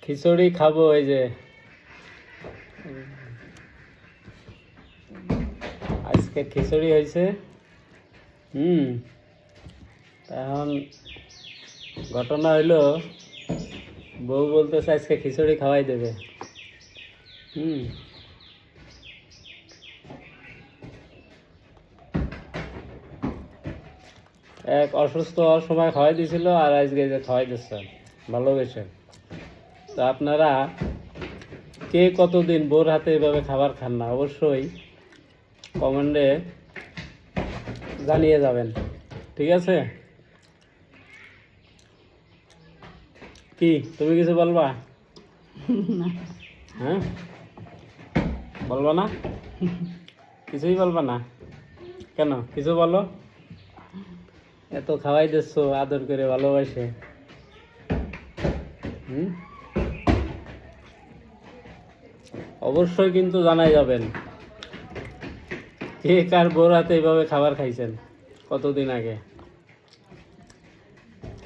খিচুড়ি খাবো, এই যে আজকে খিচুড়ি হয়েছে। এখন ঘটনা হইলো, বউ বলতেছে আজকে খিচুড়ি খাওয়াই দেবে। এক অসুস্থ হওয়ার সময় খাওয়াই দিছিল, আর আজকে যে খাওয়াই দিচ্ছে ভালোবেসে। তো আপনারা কে কতদিন বোর হাতে এভাবে খাবার খান না, অবশ্যই কমেন্টে জানিয়ে যাবেন, ঠিক আছে? কি তুমি কিছু বলবা? হ্যাঁ, বলবা না? কিছুই বলবা না কেন? কিছু বলো। এত খাওয়াই দিচ্ছ আদর করে ভালোবাসে। অবশ্যই কিন্তু জানাই যাবেন কে কার বউর হাতে এইভাবে খাবার খাইছেন কতদিন আগে।